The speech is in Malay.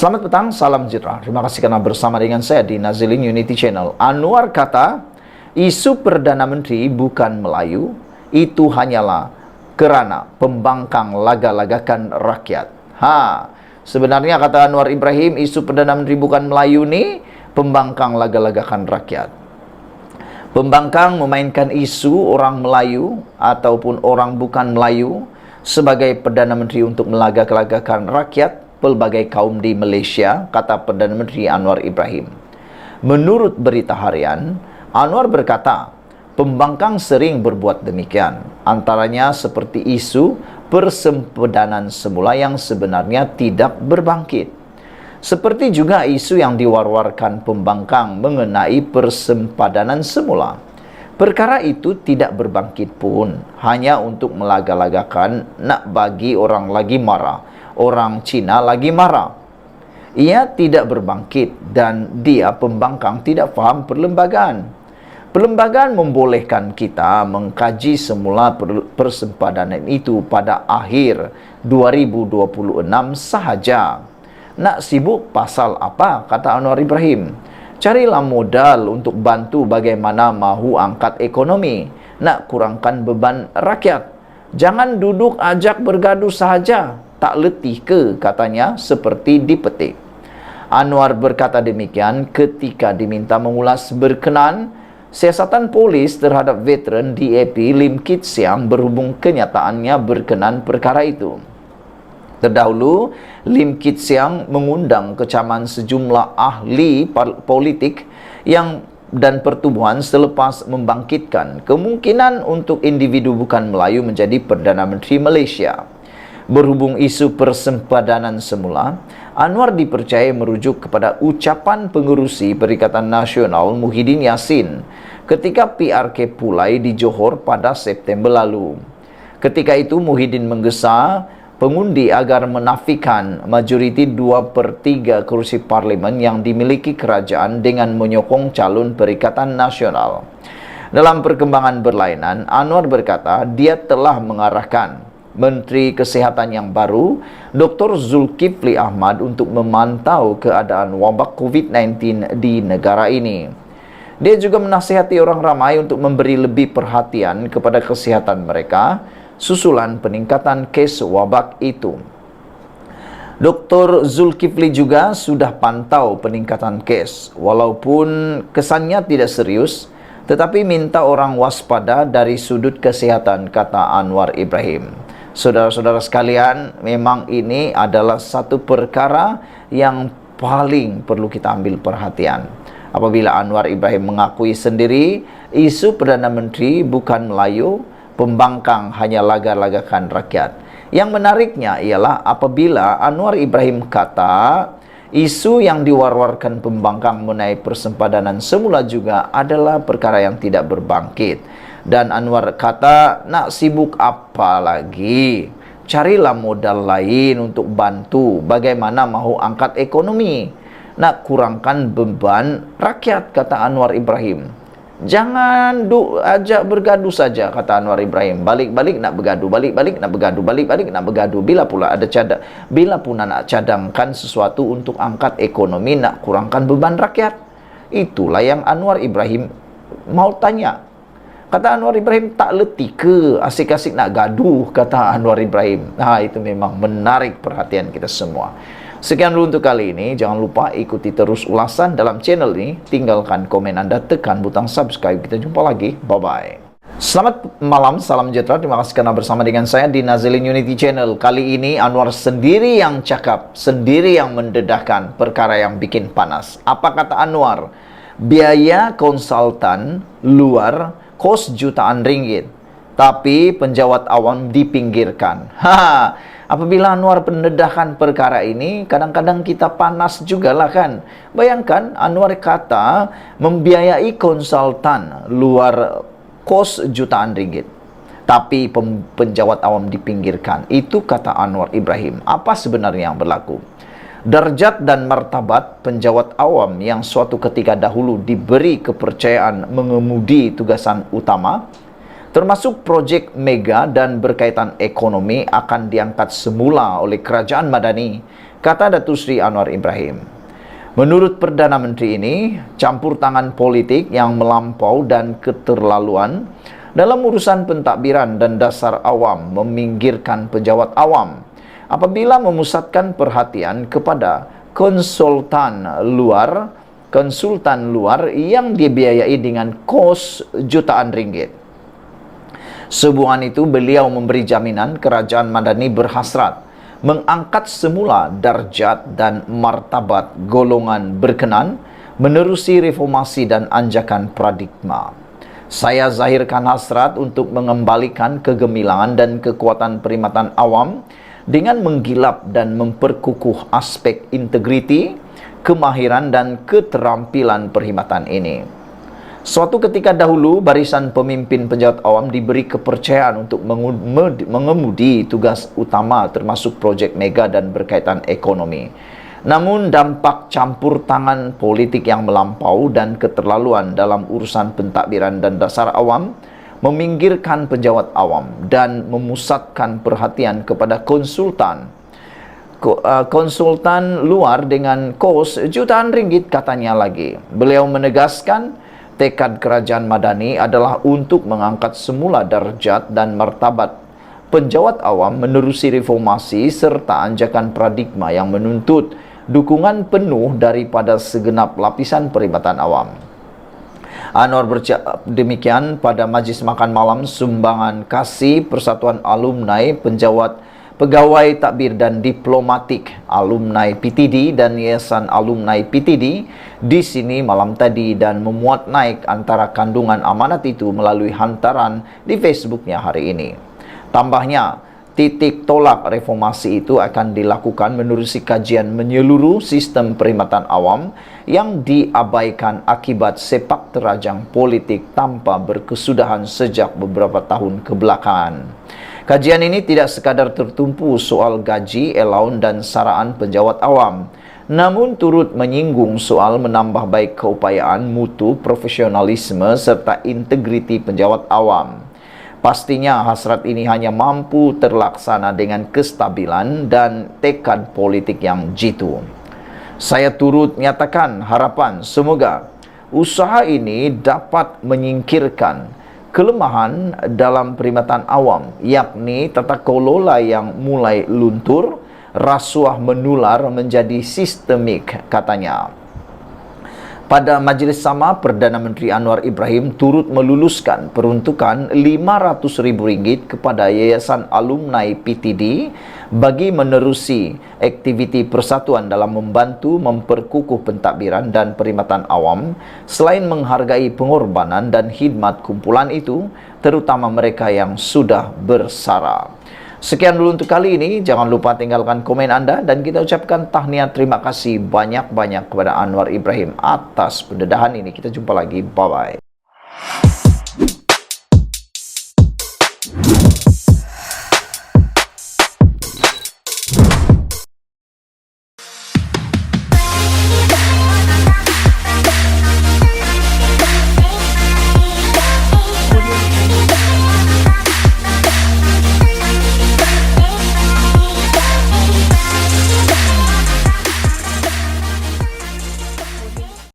Selamat petang, salam sejahtera. Terima kasih karena bersama dengan saya di Nazilin Unity Channel. Anwar kata, isu Perdana Menteri bukan Melayu, itu hanyalah kerana pembangkang laga-lagakan rakyat. Sebenarnya kata Anwar Ibrahim, isu Perdana Menteri bukan Melayu ni pembangkang laga-lagakan rakyat. Pembangkang memainkan isu orang Melayu ataupun orang bukan Melayu sebagai Perdana Menteri untuk melagak-lagakan rakyat pelbagai kaum di Malaysia, kata Perdana Menteri Anwar Ibrahim. Menurut berita harian, Anwar berkata, pembangkang sering berbuat demikian, antaranya seperti isu persempadan semula yang sebenarnya tidak berbangkit. Seperti juga isu yang diwar-warkan pembangkang mengenai persempadan semula. Perkara itu tidak berbangkit pun, hanya untuk melaga-lagakan nak bagi orang lagi marah. Orang Cina lagi marah. Ia tidak berbangkit dan dia pembangkang tidak faham perlembagaan. Perlembagaan membolehkan kita mengkaji semula persempadan itu pada akhir 2026 sahaja. Nak sibuk pasal apa, kata Anwar Ibrahim? Carilah modal untuk bantu bagaimana mahu angkat ekonomi, nak kurangkan beban rakyat. Jangan duduk ajak bergaduh sahaja. Tak letih ke, katanya, seperti dipetik. Anwar berkata demikian ketika diminta mengulas berkenan siasatan polis terhadap veteran DAP Lim Kit Siang berhubung kenyataannya berkenan perkara itu. Terdahulu, Lim Kit Siang mengundang kecaman sejumlah ahli politik dan pertubuhan selepas membangkitkan kemungkinan untuk individu bukan Melayu menjadi Perdana Menteri Malaysia. Berhubung isu persempadan semula, Anwar dipercaya merujuk kepada ucapan pengerusi Perikatan Nasional Muhyiddin Yassin ketika PRK Pulai di Johor pada September lalu. Ketika itu Muhyiddin menggesa pengundi agar menafikan majoriti 2/3 kursi parlimen yang dimiliki kerajaan dengan menyokong calon Perikatan Nasional. Dalam perkembangan berlainan, Anwar berkata dia telah mengarahkan Menteri Kesihatan yang baru, Dr. Zulkifli Ahmad, untuk memantau keadaan wabak COVID-19 di negara ini. Dia juga menasihati orang ramai untuk memberi lebih perhatian kepada kesihatan mereka susulan peningkatan kes wabak itu. Dr. Zulkifli juga sudah pantau peningkatan kes, walaupun kesannya tidak serius, tetapi minta orang waspada dari sudut kesihatan, kata Anwar Ibrahim. Saudara-saudara sekalian, memang ini adalah satu perkara yang paling perlu kita ambil perhatian. Apabila Anwar Ibrahim mengakui sendiri, isu Perdana Menteri bukan Melayu, pembangkang hanya laga-lagakan rakyat. Yang menariknya ialah apabila Anwar Ibrahim kata, isu yang diwar-warkan pembangkang mengenai persempadan semula juga adalah perkara yang tidak berbangkit. Dan Anwar kata, nak sibuk apa lagi? Carilah modal lain untuk bantu bagaimana mahu angkat ekonomi. Nak kurangkan beban rakyat, kata Anwar Ibrahim. Jangan ajak bergaduh saja, kata Anwar Ibrahim. Balik-balik nak bergaduh, balik-balik nak bergaduh, balik-balik nak bergaduh. Bila pula nak cadangkan sesuatu untuk angkat ekonomi, nak kurangkan beban rakyat. Itulah yang Anwar Ibrahim mau tanya. Kata Anwar Ibrahim, tak letih ke asik-asik nak gaduh, kata Anwar Ibrahim. Itu memang menarik perhatian kita semua. Sekian dulu untuk kali ini. Jangan lupa ikuti terus ulasan dalam channel ini. Tinggalkan komen Anda, tekan butang subscribe. Kita jumpa lagi. Bye-bye. Selamat malam, salam sejahtera. Terima kasih karena bersama dengan saya di Nazilin Unity Channel. Kali ini Anwar sendiri yang cakap, sendiri yang mendedahkan perkara yang bikin panas. Apa kata Anwar? Biaya konsultan luar kos jutaan ringgit, tapi penjawat awam dipinggirkan. Apabila Anwar mendedahkan perkara ini, kadang-kadang kita panas jugalah kan. Bayangkan Anwar kata membiayai konsultan luar kos jutaan ringgit, tapi penjawat awam dipinggirkan. Itu kata Anwar Ibrahim. Apa sebenarnya yang berlaku? Darjat dan martabat penjawat awam yang suatu ketika dahulu diberi kepercayaan mengemudi tugasan utama, termasuk projek mega dan berkaitan ekonomi, akan diangkat semula oleh kerajaan Madani Kata Datuk Seri Anwar Ibrahim. Menurut Perdana Menteri ini, campur tangan politik yang melampau dan keterlaluan dalam urusan pentadbiran dan dasar awam meminggirkan pejabat awam apabila memusatkan perhatian kepada konsultan luar yang dibiayai dengan kos jutaan ringgit. Sebuahan itu beliau memberi jaminan kerajaan Madani berhasrat mengangkat semula darjat dan martabat golongan berkenan menerusi reformasi dan anjakan paradigma. Saya zahirkan hasrat untuk mengembalikan kegemilangan dan kekuatan perkhidmatan awam dengan menggilap dan memperkukuh aspek integriti, kemahiran dan keterampilan perkhidmatan ini. Suatu ketika dahulu, barisan pemimpin pejabat awam diberi kepercayaan untuk mengemudi tugas utama termasuk projek mega dan berkaitan ekonomi. Namun dampak campur tangan politik yang melampau dan keterlaluan dalam urusan pentadbiran dan dasar awam meminggirkan pejabat awam dan memusatkan perhatian kepada konsultan luar dengan kos jutaan ringgit, katanya lagi. Beliau menegaskan tekad kerajaan Madani adalah untuk mengangkat semula darjat dan martabat penjawat awam menerusi reformasi serta anjakan paradigma yang menuntut dukungan penuh daripada segenap lapisan perkhidmatan awam. Anwar bercakap demikian pada majlis makan malam sumbangan kasih Persatuan Alumni Pegawai Takbir dan Diplomatik Alumni PTD dan Yayasan Alumni PTD di sini malam tadi dan memuat naik antara kandungan amanat itu melalui hantaran di Facebooknya hari ini. Tambahnya, titik tolak reformasi itu akan dilakukan menerusi kajian menyeluruh sistem perkhidmatan awam yang diabaikan akibat sepak terajang politik tanpa berkesudahan sejak beberapa tahun kebelakangan. Kajian ini tidak sekadar tertumpu soal gaji, allowance dan saraan penjawat awam, namun turut menyinggung soal menambah baik keupayaan, mutu, profesionalisme serta integriti penjawat awam. Pastinya hasrat ini hanya mampu terlaksana dengan kestabilan dan tekad politik yang jitu. Saya turut menyatakan harapan semoga usaha ini dapat menyingkirkan kelemahan dalam perkhidmatan awam, yakni tata kelola yang mulai luntur, rasuah menular menjadi sistemik, katanya. Pada majlis sama, Perdana Menteri Anwar Ibrahim turut meluluskan peruntukan RM500,000 kepada Yayasan Alumni PTD bagi menerusi aktiviti persatuan dalam membantu memperkukuh pentadbiran dan perkhidmatan awam selain menghargai pengorbanan dan khidmat kumpulan itu, terutama mereka yang sudah bersara. Sekian dulu untuk kali ini. Jangan lupa tinggalkan komen anda dan kita ucapkan tahniah terima kasih banyak-banyak kepada Anwar Ibrahim atas pendedahan ini. Kita jumpa lagi. Bye-bye.